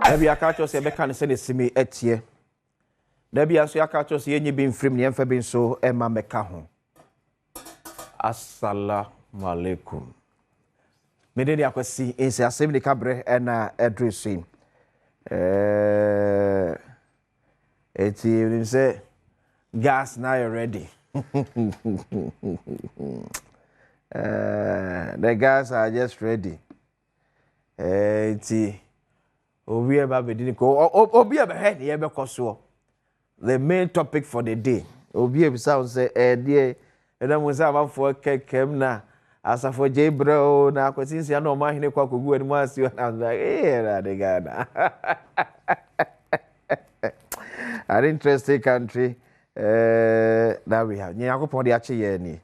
Maybe I catch us a mechanic send it to me at ye. Maybe I see a catch us any being free, the emphasis being so, Emma Mecaho. Assalamu alaikum. Medeni akwasi inse Asem de kabre na addressing. Eti you say gas now you're ready. The gas are just ready. Eti obi eba bedini ko obi eba he ne be koso. The main topic for the day. Obi eba sound say dear and then we say about for kekem na asa for Jebro na kwesi ya no ma hene kwa kogu ani ma si na like eh the Ghana. An interesting country that we have. Nyakopon de ache ye ni.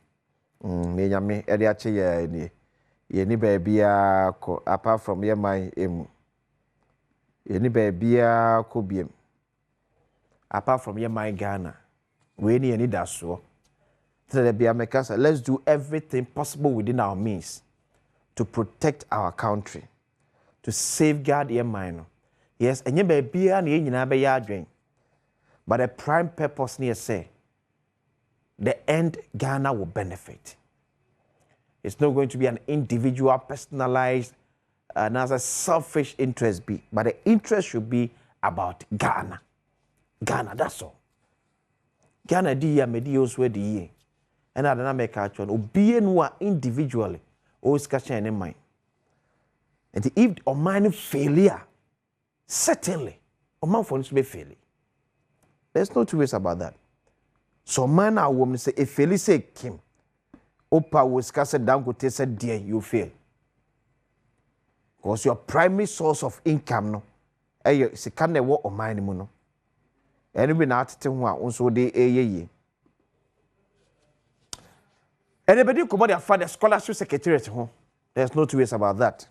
Me nyame e de ache ye ni. Ye ni ba bia ko apart from ye man emu. Ye ni ba bia ko biem. Apart from ye man Ghana. We ni any that so. Let's do everything possible within our means to protect our country, to safeguard your mind. Yes, and you may be an adwin. But the prime purpose near say the end Ghana will benefit. It's not going to be an individual, personalized, another selfish interest be, but the interest should be about Ghana. Ghana, that's all. Ghana di ya medios we di ye. And I don't make a choice. Obi no individually, always catch in mind. And if a man failure, certainly, a man for to be failing. There's no two ways about that. So man or woman say, if fail say Kim, Opa was cast down go said dear, you fail. Because your primary source of income no, is a kind of work or mind mono. Anyway, not to one also de ye. Anybody come out for the scholarship secretariat home. There's no two ways about that.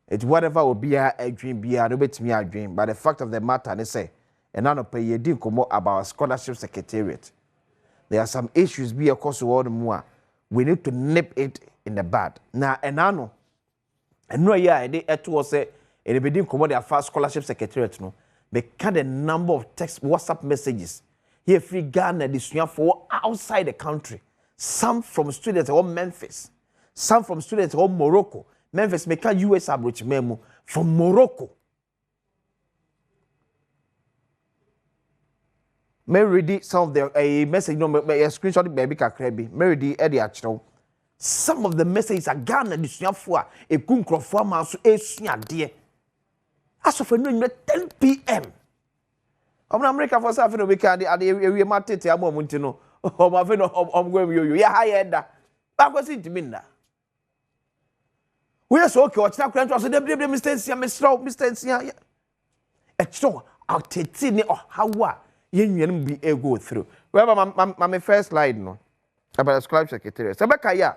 It's whatever will be a dream, be a bit me a dream. But the fact of the matter, they say, and I don't pay you didn't come out about scholarship secretariat. There are some issues be across the world more. We need to nip it in the bud. Now, and I know, and no, yeah, they had to say, anybody didn't come out their first scholarship secretariat, no. They cut a number of text WhatsApp messages. Here, free Ghana, this for outside the country. Some from students at Memphis, some from students at Morocco. Memphis make a US average memo from Morocco. Mary did some of the message, no, a screenshot, baby, Kakrabi. Mary did Eddie actual. Some of the messages are Ghana, this year for a kunkro farmer, so a dear. As of 10 p.m. I'm America for South Africa, at the area Matete, I'm going to know. Oh, my friend, I'm going to you. Yeah, high end. That was it to me. We are so okay. What's that? I said, the mistakes, mistakes. It's so out to or how you be a go through. Well, my first slide, no, about the scribe secretary. Sabakaya,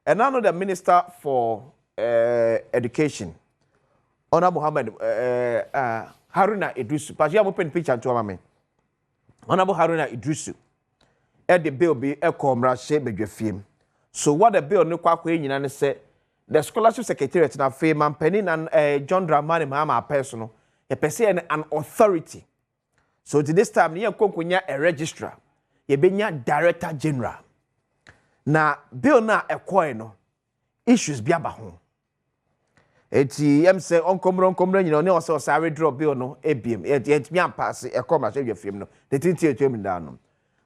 and now the minister for education, Honorable Muhammad Haruna Idrisu. But you have open picture to our man. Honorable Haruna Idrisu. The bill be a comrade shape be film. So what the bill no kwakwe nyina ne say the scholarship secretariat na fe man penin and John Dramani Mahama personal a person an authority. So to this time ne konkonya a registrar ye benya director general. Na bill na ekwoe no issues bi aba ho. Eti yem say onkomro nyina ne o say o withdraw bill no ebiem et mi ampass e comrade shape be film no the tinti etum down no.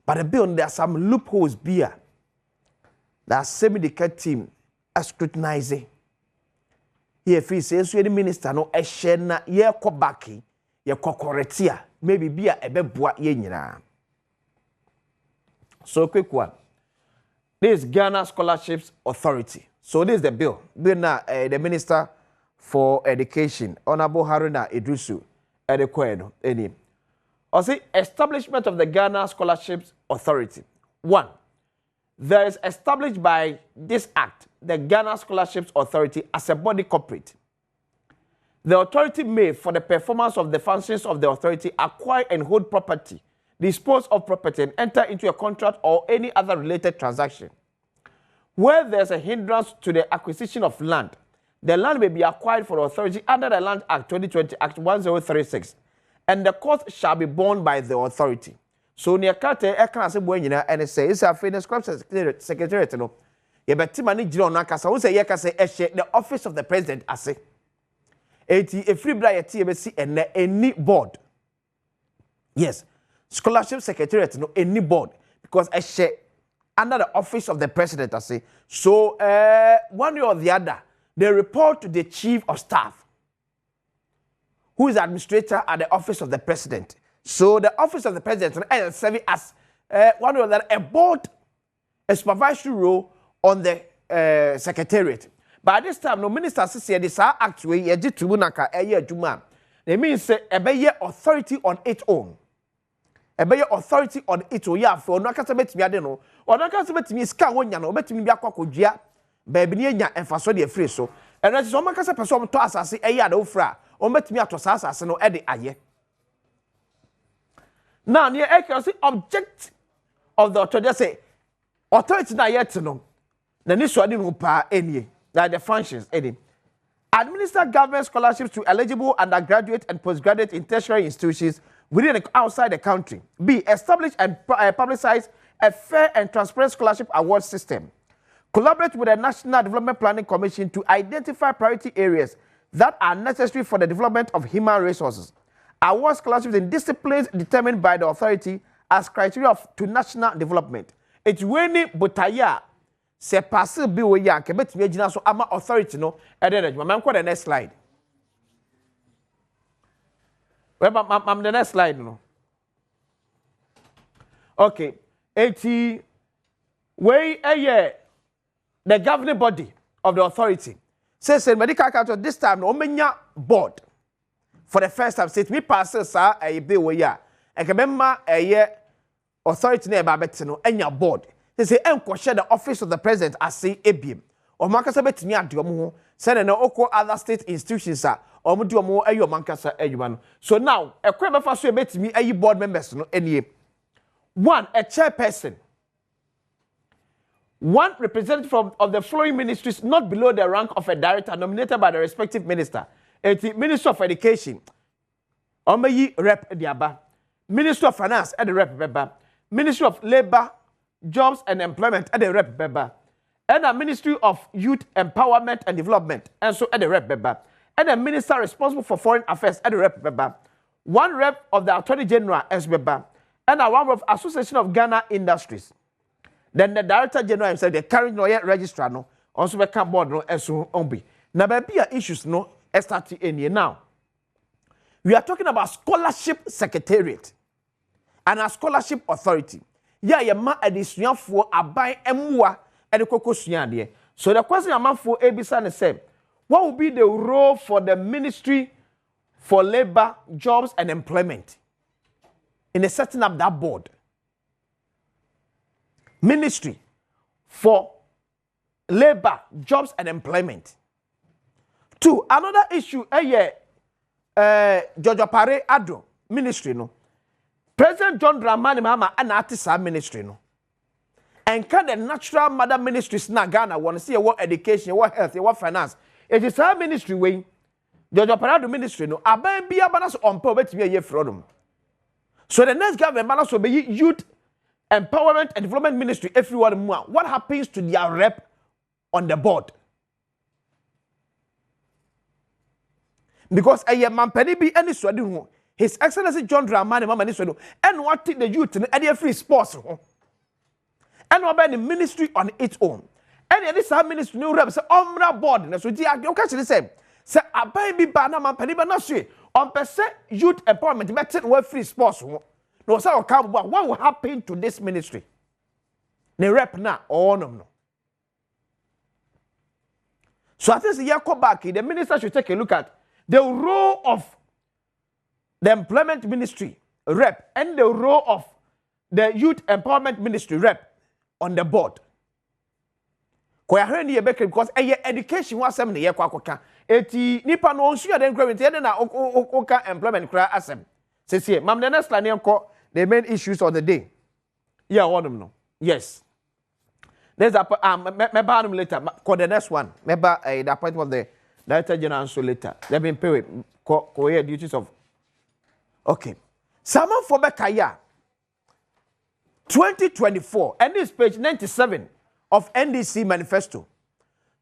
But the bill, there are some loopholes here that semi-decade team are scrutinizing. Here, if he says, the minister, no, a shena, ye ko baki, ye ko correctia, maybe be a beboa yenina. So, quick one. This is Ghana Scholarships Authority. So, this is the bill. Bill now, the Minister for Education, Honorable Haruna Idrisu, Edekweno, any. Or say, establishment of the Ghana Scholarships Authority. 1. There is established by this act, the Ghana Scholarships Authority as a body corporate. The authority may, for the performance of the functions of the authority, acquire and hold property, dispose of property, and enter into a contract or any other related transaction. Where there's a hindrance to the acquisition of land, the land may be acquired for authority under the Land Act 2020, Act 1036, and the cost shall be borne by the authority. So near Kate, I can say, and it says, I finished secretariat. No, you bet money, John Nakasa, who say, the office of the president, I say, a free blight, TBC, and any board. Yes, scholarship secretariat, no, any board, because I share under the office of the president, I say. So, one way or the other, they report to the chief of staff, who is administrator at the office of the president. So, the office of the president is serving as one way or the other, a board, a supervisory role on the secretariat. By this time, no minister says this actually yet to Munaka a year Juma. They mean say a authority on its own. A better authority on its own. Yeah, for no casabet me, I don't know. Or no casabet me, Scawanya, bet me Biacoja, Babynia, and Fasodia free so. And that's so much as a person to us, I say, a yard ofra, or bet me at Tosas, no Eddie Aye. Now, near accuracy object of the authority say, authority na yet to know. The next one didn't pa any. That the functions, Eddie. Administer government scholarships to eligible undergraduate and postgraduate in tertiary institutions within and outside the country. B. Establish and publicize a fair and transparent scholarship award system. Collaborate with the National Development Planning Commission to identify priority areas that are necessary for the development of human resources. Award scholarships in disciplines determined by the authority as criteria to national development. It's when Butaya se passe bi wo ya ke betimi agina so ama authority no e dey adwuma man ko the next slide we mam the next slide no okay 80 we the governing body of the authority says medical council this time no menya board for the first time say me pass sa e bi wo ya e ke memma authority na e ba beti no enya board. They say, share the office of the president as say ABM. Or Mancasa bet me at your send oko other state institutions are or do more a Mancasa a. So now, a crime of us bet me a board members no any. One, a chairperson. One representative of the following ministries not below the rank of a director nominated by the respective minister. Minister of Education. Omeyi rep diaba. Minister of Finance at the rep beba. Ministry of Labor, Jobs and Employment at the rep beba, and the Ministry of Youth Empowerment and Development, and so at the rep beba, and the Minister responsible for Foreign Affairs at the rep beba, one rep of the Attorney General as beba, and a one of Association of Ghana Industries. Then the Director General himself, the current lawyer registrar, no, also become board no as soon on. Now, there be issues no starting in here now. We are talking about scholarship secretariat and a scholarship authority. Yeah, your ma addition for abai emwa and the kokosua. So the question I'm for Abisa is say, what will be the role for the Ministry for Labor, Jobs and Employment in the setting up that board? Ministry for Labor, Jobs and Employment. Two, another issue, Jojo Pare Adom Ministry no. President John Dramani Mahama and Artisa Ministry no. And can the natural mother ministries na Ghana want to see what education, what health, what finance. It is our ministry way. Jojo Parado Ministry no. Aben be abanas on poverty be a year from. So the next government balance will be Youth Empowerment and Development Ministry everyone more. What happens to their rep on the board? Because a man penny be any swadu. His Excellency John Dramani Mama Niswado, and what did the youth in any free sports? And what about the ministry on its own? And this ministry new reps on board, and so the occasion the same. Say, a baby banana penny on percent youth empowerment, better where free sports. No, so come what will happen to this ministry? The rep now, or no. So I think the year come back, the minister should take a look at the role of the Employment Ministry rep and the role of the Youth Empowerment Ministry rep on the board. Because education was some year kwaka. Eti nipa no nsu ya den gravity na oka employment kra Asem. Say, mam the next line the main issues on the day. Yeah, one of them. Yes. There's a later. The next one. Remember the appointment of Director General so later. Let me pay co duties of. Okay. Saman for Bekaya 2024, and this page 97 of NDC manifesto.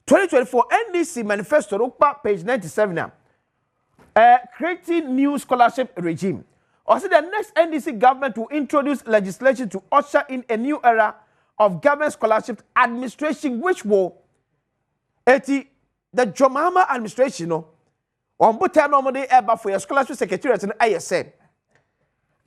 2024 NDC manifesto, look back page 97 now. Creating new scholarship regime. Also, the next NDC government will introduce legislation to usher in a new era of government scholarship administration, which will the Jomama administration, on both normally ever for your scholarship secretariat and Asem.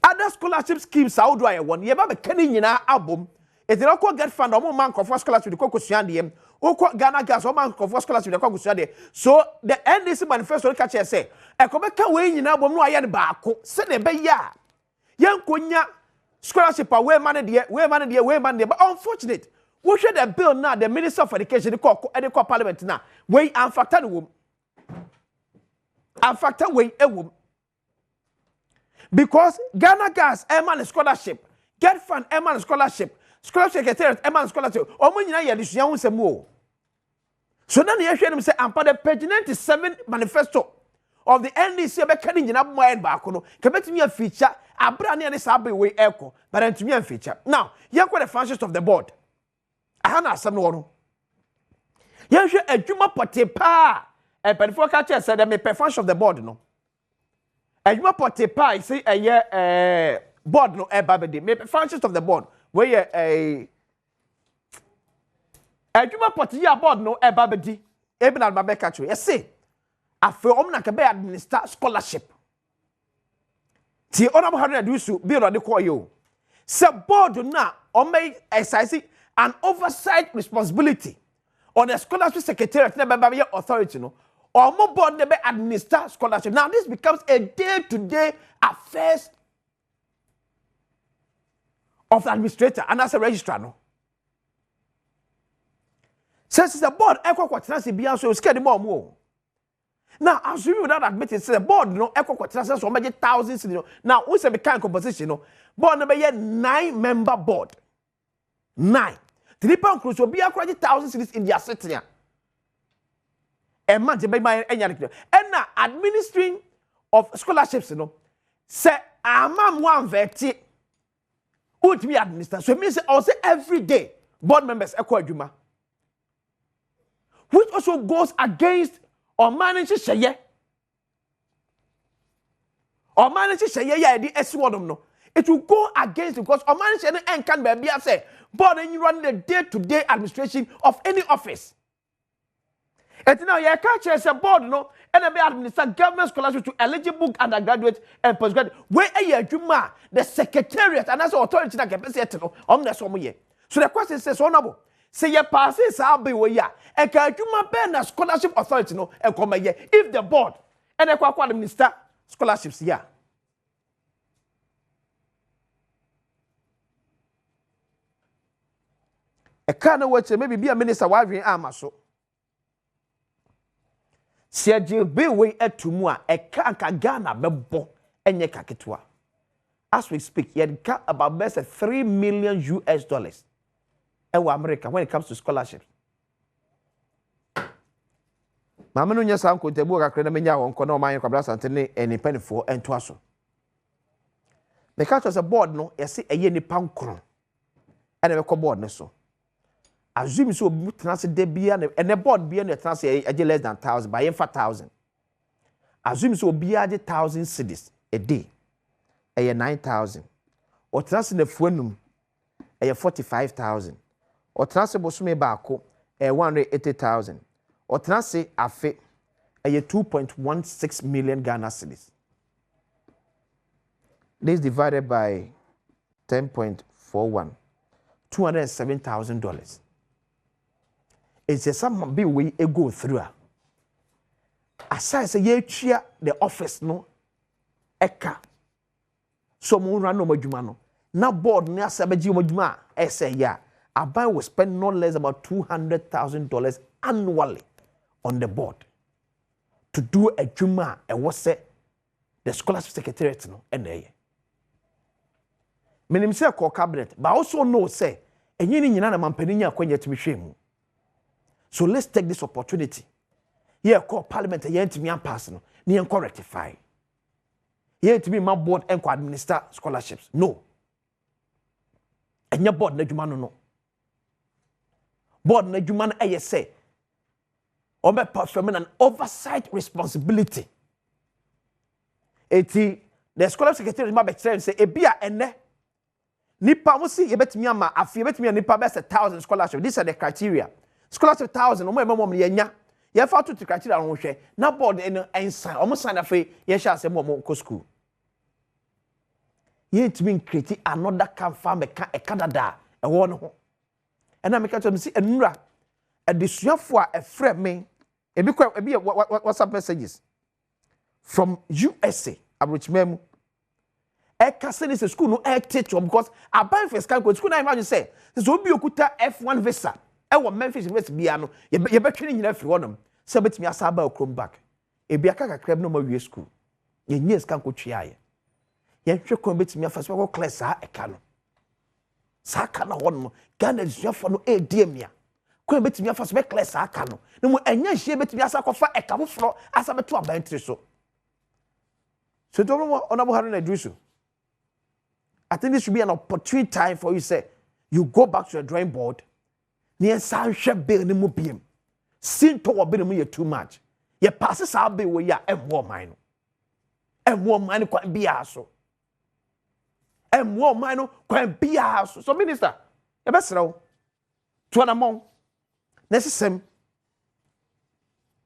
Other scholarship schemes, how do I want? You have a Kenny album. If you don't get fund, or man for scholarship, the Coco Siandium, or Ghana gas, or man for scholarship, the Coco Siandium. So the NDC manifesto catch say, a Quebec way in album, no, I am back, send a bay ya. Young Kunya scholarship, where money, where money, but unfortunate. We should have bill now, the Minister for Education, the Court Parliament now. Way and factor the womb. And factor way a womb. Because Ghana gas, Eman scholarship, get fund, Eman scholarship, scholarship secretariat, Eman scholarship, or when you this young some more. So then you hear them say, I'm part of page 97 manifesto of the NDC about cutting in up my back. Come to me a feature, a brand new Sabi way echo, but then to me a feature. Now, you're quite the functions of the board. I have not some one. You should a Juma Potepa, and before catcher said, I'm a function of the board, no. And you put pie, say a year board no babadi. Maybe functions of the board. Where a you put your board no babadi. Even at my back country. Yes, see. I feel omna kabe administer scholarship. Ti onam hanu do so be on the call you. Se board na on may exercise an oversight responsibility on the scholarship secretariat na authority no. Or more board never administer scholarship. Now this becomes a day-to-day affairs of the administrator and as a registrar. No. Since the board, echo quaternity beyond so scared more. Now, assuming without admitting, the board no echo quaternity so many thousands. Now, what's the kind of composition? No, board number 9-member board. 9. The Nippon Cruise will be accredited thousands in their city. A man to be my and now administering of scholarships, say I'm one verti would be administered. So it means also every day board members equal Juma, which also goes against or manages share or manages share the S1 no. It will go against because or manager and can be say board and you run the day-to-day administration of any office. And now you can't a board no and be administer government scholarship to eligible undergraduate and postgraduate. Where a year Juma, the secretariat and that's authority that can say no on the some year. So the question says honorable. Say your passes are be where ya and can Juma ben a scholarship authority no and come a year if the board and a quite minister scholarships yeah. A kind of watch maybe be a minister wife in Amaso. Sia be way etumua e ka Ghana bebo enye kaketwa. As we speak, you got about best $3 million US ewa America when it comes to scholarships. Mama no nya san kontebu kakra na menya won kono man kwabra santene eni penifo ento aso. Me catch as a board no yesi eye ni pankron. Ene me ko board ne so. Assume so transfer de bia and the board bia na transfer a less than 1,000 by 4,000. Assume so bia de 1,000 cedis a day. A 9,000. Or transfer the fuenum a 45,000. Or transfer bosume bako a 180,000. Or transfer afe a 2.16 million Ghana cedis. This divided by 10.41, $207,000. It's a some big way a go through. Aside say ye chia the office no eka. So mo run no majuma no. Na board na sabeji majuma say ya. Abai will spend no less about $200,000 annually on the board to do a juma and what say the scholarship secretariat no ene. Menim say call cabinet, but also know say enyi ni nyina na mampani nya kwanya timi hwemu. So let's take this opportunity. Here call parliament here to me and pass no. Ni enko rectify. Here to me my board enko administer scholarships. No. Enya board na dwuma no no. Board na dwuma na eye say Ome performing an oversight responsibility. Eti the scholar secretary ma be tell say ebia ene nipa mo si yebetimi ama afi yebetimi nipa be 1,000 scholarship. These are the criteria. Scholarship 1,000 omo emom ye nya. Ye fa to criteria no hwe. Na board en ensign omo sign afi ye sha asem omo ko school. Ye timi create another camp farm e Canada e wo no ho. Ena me ka to me si enura adesuafo a efre me ebi WhatsApp messages from USA abrochimemu e ka say this school no e teach because aban first can go school na imagine say so obi okuta F1 visa e wo Memphis University bia no ye betwe nyina afiri wonom say betimi asaba okrom back ebi aka kakra no ma wie school ye nyes kan ko twiaye ye hwe kon betimi afa so ko class a e ka no sa ka na wonom Ghana zuafo no e diemia ko betimi afa so be class a ka no no mu enya hie betimi asa kofa e ka foforo asa beto abantri so don't know honorable Haruna Idrisu. I think this should be an opportune time for you say you go back to the drawing board. Near Sanche bill ni mu biem. Sin to wa bill mu too much. Ye passes our bill we ya more mine. More mine kwa be aso. More mine kwa be aso. So minister, e be sraw. To an among. Necessem.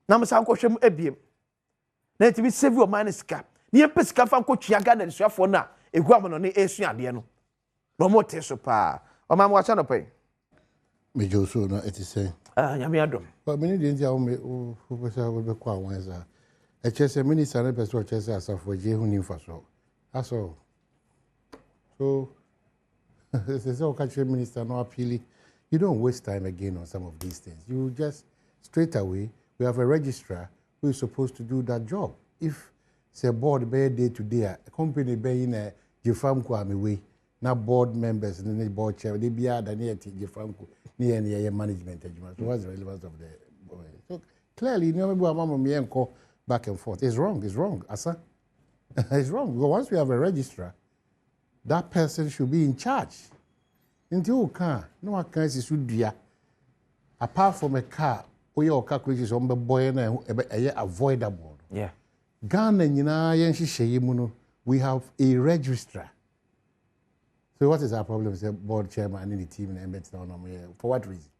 Na me san ko hwem ebiem. Na ti bi save your mind sika. Ni empesika fa nko twia Ghana nsuafo na egu amono ne esuade no no mo te so pa o ma mo acha no pai me joso na etise nyame adom ba me ni de ntia o me o pesa we be kwa wanza e chese minister na pesa o chese asafo je hu ni mfaso aso so say o catch minister no appeal. You don't waste time again on some of these things. You just straight away we have a registrar who is supposed to do that job. If say board be day to day a company be in a jefamko ameway na board members and the board chair they be ada na jefamko near management agreement. So what's the relevance of the board? So clearly you know mama me enko back and forth. It's wrong asa. It's wrong because once we have a registrar that person should be in charge until can no one can see dua apart from a car or your calculations on the boy na avoidable. Yeah. Ghana nyina yenhihye mu no we have a registrar. So what is our problem with the board chairman and the team and for what reason?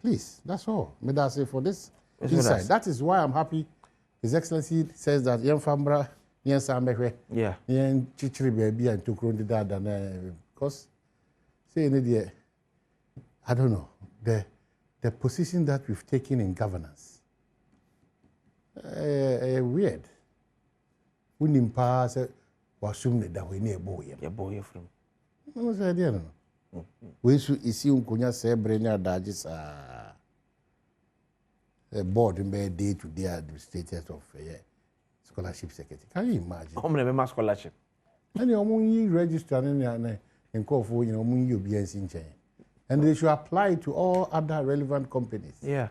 Please, that's all. Me that say for this inside. That is why I'm happy His Excellency says that yen fambra yen sambehwe. Yeah. Yen chichiri baby and tokro ndi dada na because say any I don't know the position that we've taken in governance. Weird. We didn't pass wasum ne da we ne boy. Ya boy from. No say idea no. We su isi unkonya sebre ne adaji sa board be day to day administrators of scholarship secretary. Can you imagine? How many members scholarship? And you omun register ne nkofo you omun yi obi ansi nchen. And they should apply to all other relevant companies. Yeah.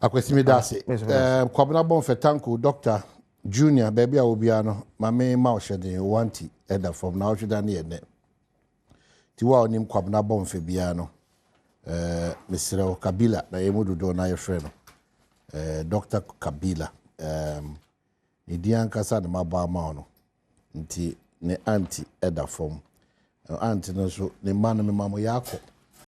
Akwesimi dase kwabena bon fetanku Dr. Junior baby a obiano mame ma ohede wanti eda from na ohweda na ene ti wa onim kwabena bon fe bia no Mr. Kabila na yemududo na yefre no Dr. Kabila ni dian kasa na maba ma no nti ne anti eda from anti no so ne ma no me mamo yako